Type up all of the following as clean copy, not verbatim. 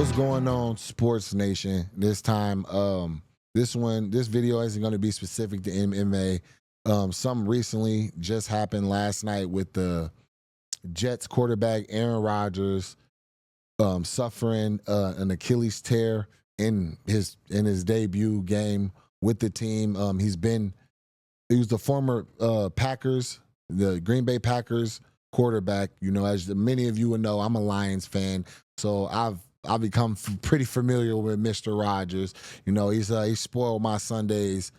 What's going on, Sports Nation? This time, this video isn't going to be specific to MMA. Something recently just happened last night with the Jets quarterback Aaron Rodgers suffering an Achilles tear in his debut game with the team. He was the former Packers, the Green Bay Packers quarterback. You know, as many of you would know, I'm a Lions fan, so I've become pretty familiar with Mr. Rogers. You know, he's spoiled my Sundays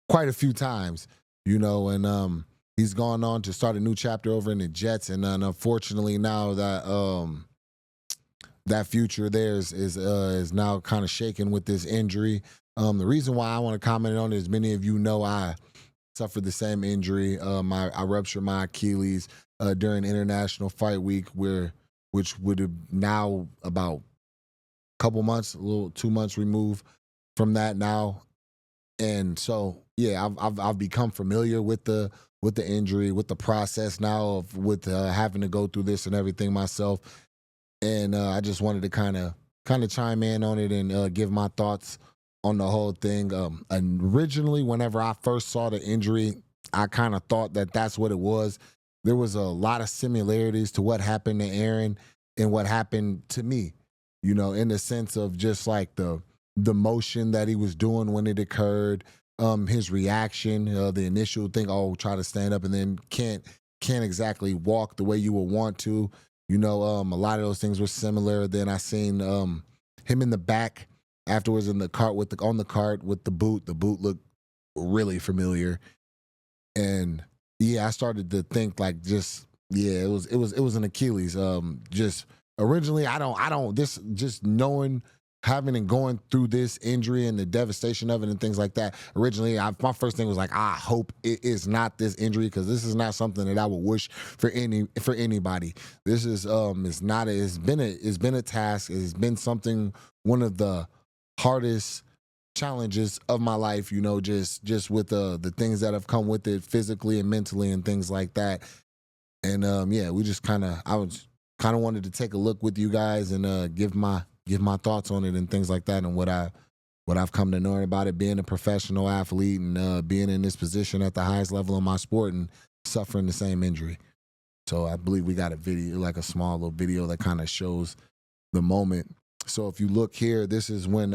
quite a few times. You know, and he's gone on to start a new chapter over in the Jets, and unfortunately now that future there is now kind of shaken with this injury. The reason why I want to comment on it is many of you know I suffered the same injury. I ruptured my Achilles during International Fight Week, which would have now about a couple months, a little 2 months removed from that now, and so yeah, I've become familiar with the injury, with the process now of with having to go through this and everything myself, and I just wanted to kind of chime in on it and give my thoughts on the whole thing. And originally, whenever I first saw the injury, I kind of thought that that's what it was. There was a lot of similarities to what happened to Aaron and what happened to me, you know, in the sense of just like the motion that he was doing when it occurred, his reaction, the initial thing, oh, try to stand up and then can't exactly walk the way you would want to. You know, a lot of those things were similar. Then I seen him in the back afterwards in the cart on the cart with the boot. The boot looked really familiar, and yeah, I started to think like just yeah, it was an Achilles. Just originally, I don't this just knowing having and going through this injury and the devastation of it and things like that. Originally, my first thing was like, I hope it is not this injury, because this is not something that I would wish for anybody. This is not it's been a task. It's been something, one of the hardest challenges of my life, you know, just with the things that have come with it physically and mentally and things like that. And yeah, we just I was kind of wanted to take a look with you guys and give my thoughts on it and things like that, and what I've come to know about it, being a professional athlete and being in this position at the highest level of my sport and suffering the same injury. So I believe we got a video, like a small little video that kind of shows the moment. So if you look here, this is when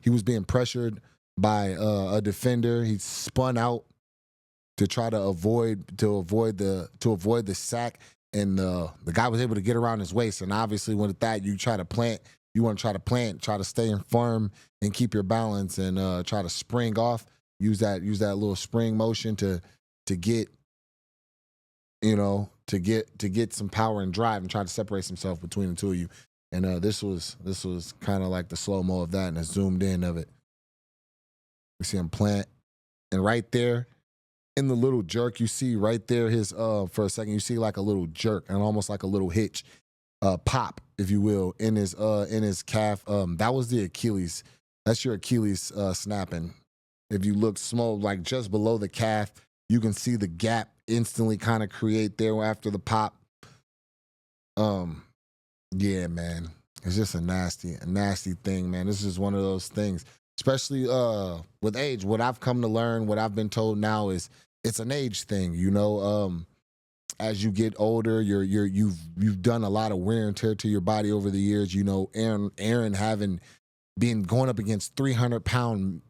he was being pressured by a defender. He spun out to try to avoid the sack, and the guy was able to get around his waist. And obviously, with that, you want to try to plant, try to stay firm and keep your balance, and try to spring off. Use that little spring motion to get, you know, to get some power and drive, and try to separate himself between the two of you. And this was kind of like the slow-mo of that and a zoomed in of it. We see him plant, and right there in the little jerk, you see right there his for a second, you see like a little jerk and almost like a little hitch, pop, if you will, in his calf. That was the Achilles. That's your Achilles snapping. If you look small, like just below the calf, you can see the gap instantly kind of create there after the pop. Yeah, man, it's just a nasty thing, man. This is one of those things, especially with age. What I've come to learn, what I've been told now is it's an age thing. You know, as you get older, you've done a lot of wear and tear to your body over the years. You know, Aaron having been going up against 300-pound,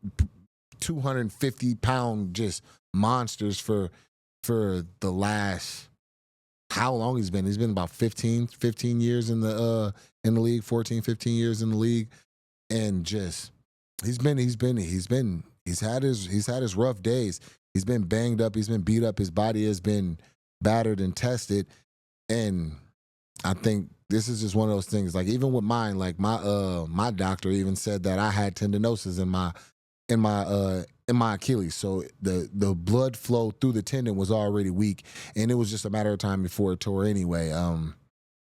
250-pound just monsters for the last, how long he's been? He's been about 15 years in the league, 14, 15 years in the league, and just he's had his rough days. He's been banged up. He's been beat up. His body has been battered and tested. And I think this is just one of those things. Like even with mine, like my doctor even said that I had tendinosis in my Achilles. So the blood flow through the tendon was already weak, and it was just a matter of time before it tore anyway.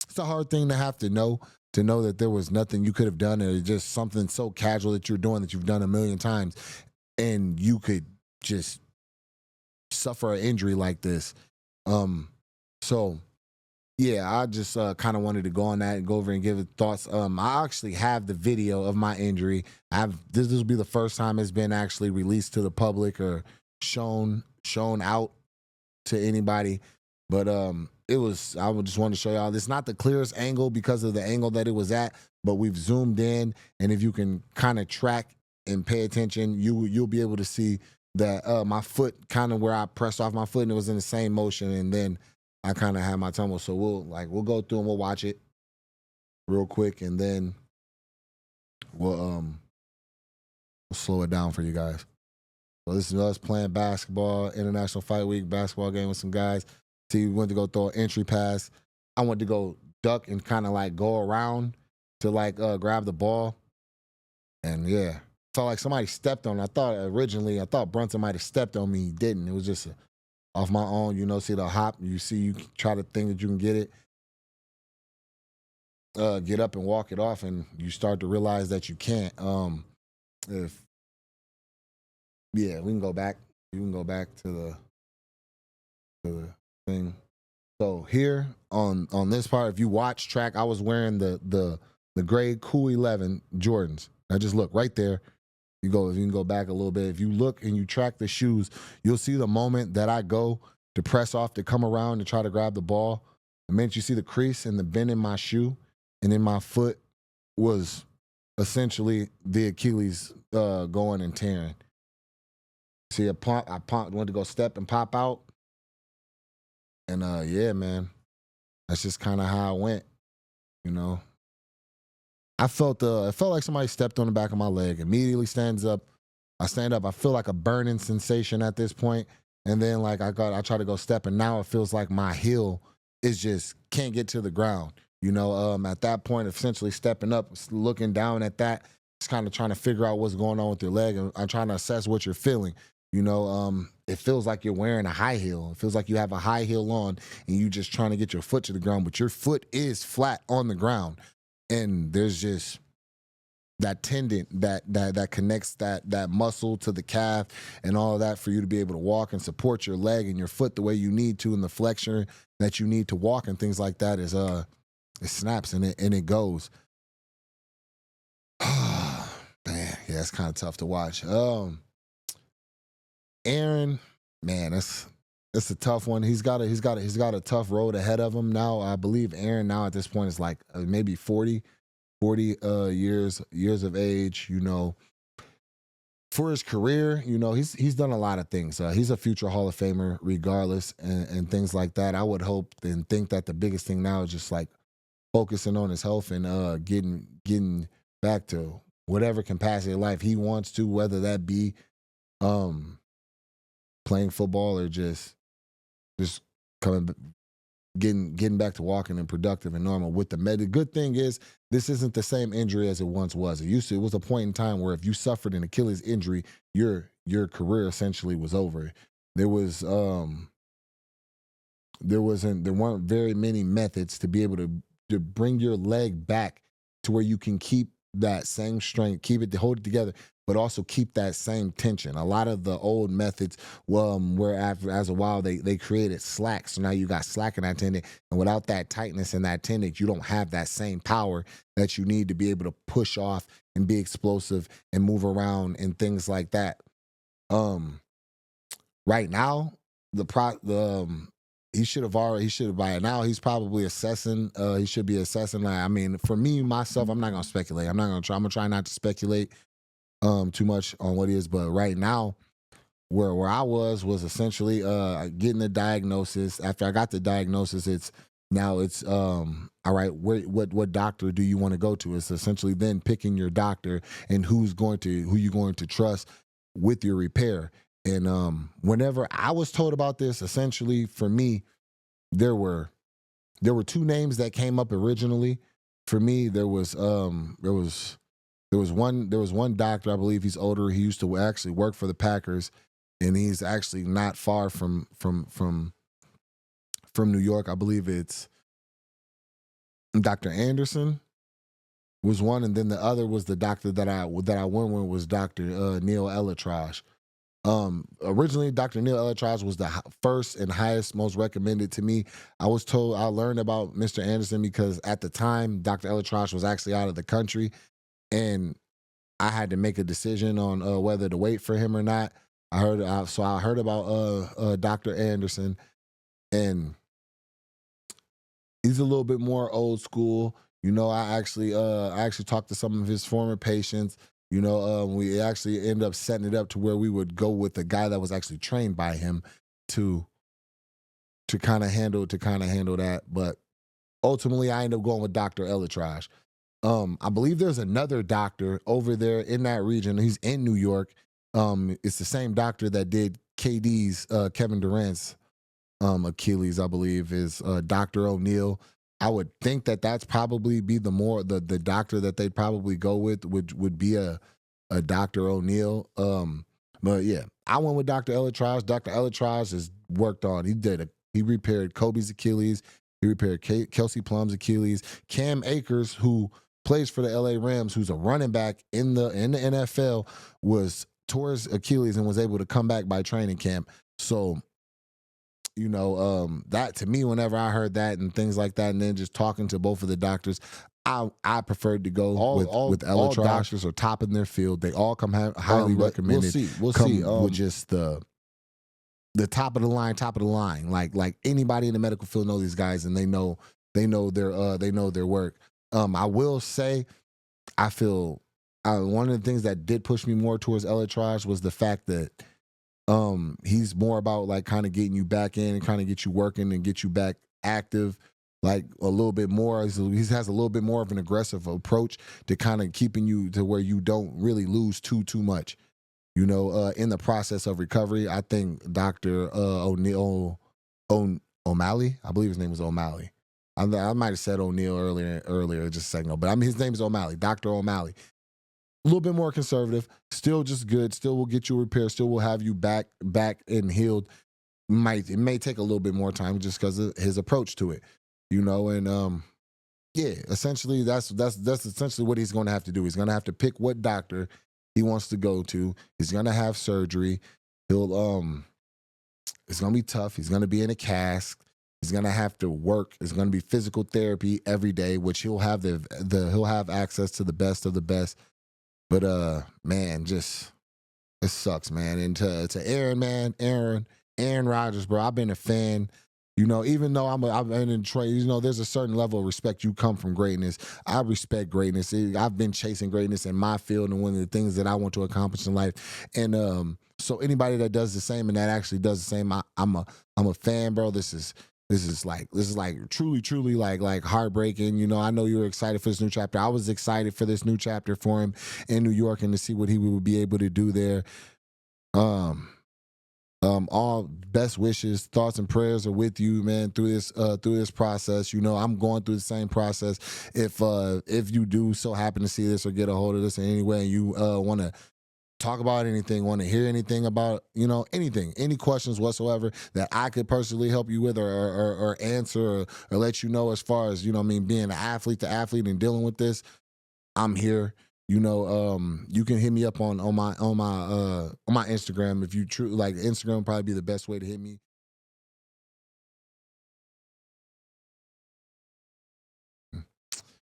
It's a hard thing to have to know that there was nothing you could have done, or just something so casual that you're doing that you've done a million times, and you could just suffer an injury like this. So Yeah, I just kind of wanted to go on that and go over and give it thoughts. I actually have the video of my injury. This will be the first time it's been actually released to the public or shown out to anybody. But it was, I would just want to show y'all. It's not the clearest angle because of the angle that it was at, but we've zoomed in, and if you can kind of track and pay attention, you'll be able to see that my foot, kind of where I pressed off my foot, and it was in the same motion, and then I kind of had my tumble. So we'll go through and we'll watch it real quick, and then we'll slow it down for you guys. So this is us playing basketball, International Fight Week basketball game with some guys. See, we went to go throw an entry pass. I went to go duck and kind of like go around to like grab the ball. And yeah, felt like somebody stepped on it. I thought Brunson might have stepped on me. He didn't. It was just off my own, see the hop. You try to think that you can get it, get up and walk it off, and you start to realize that you can't. Yeah, we can go back. You can go back to the thing. So here on this part, if you watch track, I was wearing the gray Cool 11 Jordans. Now just look right there. You can go back a little bit. If you look and you track the shoes, you'll see the moment that I go to press off to come around to try to grab the ball. The minute you see the crease and the bend in my shoe and in my foot was essentially the Achilles going and tearing. See, I went to go step and pop out. And yeah, man, that's just kind of how it went, I felt it felt like somebody stepped on the back of my leg. Immediately stands up. I stand up. I feel like a burning sensation at this point. And then like I try to go step, and now it feels like my heel is just can't get to the ground. At that point, essentially stepping up, looking down at that, it's kind of trying to figure out what's going on with your leg, and I'm trying to assess what you're feeling. It feels like you're wearing a high heel. It feels like you have a high heel on, and you just trying to get your foot to the ground, but your foot is flat on the ground. And there's just that tendon that connects that muscle to the calf and all of that for you to be able to walk and support your leg and your foot the way you need to, and the flexion that you need to walk and things like that is it snaps and it goes. Man, yeah, it's kind of tough to watch. Aaron, man, that's a tough one. He's got a tough road ahead of him now. I believe Aaron now at this point is like maybe 40 years of age. For his career, he's done a lot of things. He's a future Hall of Famer, regardless, and things like that. I would hope and think that the biggest thing now is just like focusing on his health and getting back to whatever capacity of life he wants to, whether that be playing football or just getting back to walking and productive and normal with the med. The good thing is this isn't the same injury as it once was. It was a point in time where if you suffered an Achilles injury, your career essentially was over. There weren't very many methods to be able to bring your leg back to where you can keep that same strength, hold it together, but also keep that same tension. A lot of the old methods, where after as a while they created slack, so now you got slack in that tendon, and without that tightness in that tendon, you don't have that same power that you need to be able to push off and be explosive and move around and things like that. Right now, he should have by now. He's probably assessing. He should be assessing. For me, myself, I'm not gonna speculate. I'm gonna try not to speculate too much on what he is. But right now, where I was essentially getting the diagnosis. After I got the diagnosis, it's all right. What doctor do you want to go to? It's essentially then picking your doctor and who you're going to trust with your repair. And whenever I was told about this, essentially for me, there were two names that came up originally. For me, there was one doctor. I believe he's older. He used to actually work for the Packers, and he's actually not far from New York. I believe it's Dr. Anderson was one, and then the other was the doctor that I went with was Dr. Neil Elatraj. Originally, Dr. Neil Elytras was the first and highest, most recommended to me. I was told I learned about Mr. Anderson because at the time, Dr. Elytras was actually out of the country, and I had to make a decision on whether to wait for him or not. So I heard about Dr. Anderson, and he's a little bit more old school. I actually talked to some of his former patients. We actually ended up setting it up to where we would go with the guy that was actually trained by him to kind of handle that. But ultimately, I ended up going with Dr. Elytras. I believe there's another doctor over there in that region. He's in New York. It's the same doctor that did KD's Kevin Durant's Achilles, I believe, is Dr. O'Neill. I would think that that's probably be the doctor that they'd probably go with would be a Dr. O'Neill. But yeah, I went with Dr. Elytras. Dr. Elytras has worked on. He repaired Kobe's Achilles. He repaired Kelsey Plum's Achilles. Cam Akers, who plays for the LA Rams, who's a running back in the NFL, was tore his Achilles and was able to come back by training camp. So that to me, whenever I heard that and things like that, and then just talking to both of the doctors, I preferred to go with Elytras. All doctors are top in their field. They all come highly recommended. We'll see. With just the top of the line. Like anybody in the medical field know these guys, and they know their work. I will say, I feel one of the things that did push me more towards Elytras was the fact that he's more about like kind of getting you back in and kind of get you working and get you back active, like a little bit more. He has a little bit more of an aggressive approach to kind of keeping you to where you don't really lose too much. In the process of recovery. I think Dr. O'Malley, I believe his name is O'Malley. I might have said O'Neill earlier just a second ago, but I mean his name is O'Malley, Dr. O'Malley. A little bit more conservative, still just good, still will get you repaired, still will have you back and healed. It may take a little bit more time just because of his approach to it, and essentially that's essentially what he's going to have to do. He's going to have to pick what doctor he wants to go to. He's going to have surgery. It's going to be tough. He's going to be in a cast. He's going to have to work. It's going to be physical therapy every day, which he'll have he'll have access to the best of the best. But man, just it sucks, man. And to Aaron, man, Aaron Rodgers, bro. I've been a fan. Even though I've been in Detroit, there's a certain level of respect. You come from greatness. I respect greatness. I've been chasing greatness in my field and one of the things that I want to accomplish in life. And so anybody that does the same and that actually does the same, I'm a fan, bro. This is like truly like heartbreaking. I know you were excited for this new chapter. I was excited for this new chapter for him in New York and to see what he would be able to do there. All best wishes, thoughts, and prayers are with you, man, through this process. I'm going through the same process. If you do so happen to see this or get a hold of this in any way, and you want to talk about anything, want to hear anything about, anything, any questions whatsoever that I could personally help you with or answer or let you know as far as, being an athlete to athlete and dealing with this, I'm here. You can hit me up on my Instagram if you like. Instagram would probably be the best way to hit me.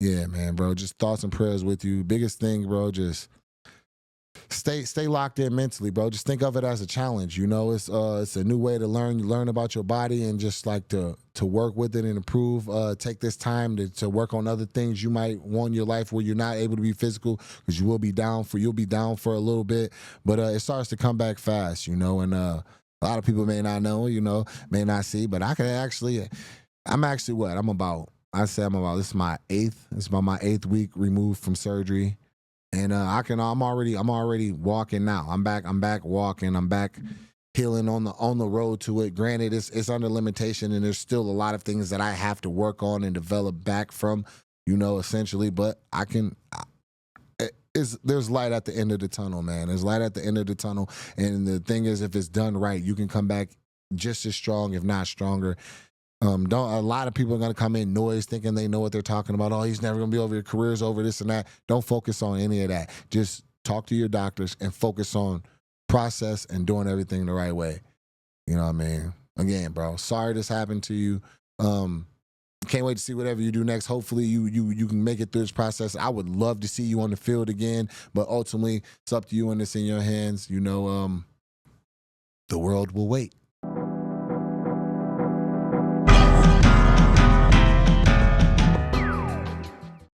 Yeah, man, bro. Just thoughts and prayers with you. Biggest thing, bro. Just stay locked in mentally, bro. Just think of it as a challenge. It's a new way to learn about your body and just like to work with it and improve. Take this time to work on other things you might want in your life where you're not able to be physical because you'll be down for a little bit, but it starts to come back fast, and a lot of people may not know, may not see, but I'm actually what I'm about. This is my eighth week removed from surgery. And I'm already walking now. I'm back walking. I'm back healing on the road to it. Granted, it's under limitation, and there's still a lot of things that I have to work on and develop back from, essentially. But there's light at the end of the tunnel, man. There's light at the end of the tunnel, and the thing is, if it's done right, you can come back just as strong, if not stronger. A lot of people are gonna come in noise thinking they know what they're talking about. Oh, he's never gonna be over, your career's over, this and that. Don't focus on any of that. Just talk to your doctors and focus on process and doing everything the right way. You know what I mean? Again, bro, sorry this happened to you. Can't wait to see whatever you do next. Hopefully you can make it through this process. I would love to see you on the field again, but ultimately it's up to you and it's in your hands. You know, the world will wait.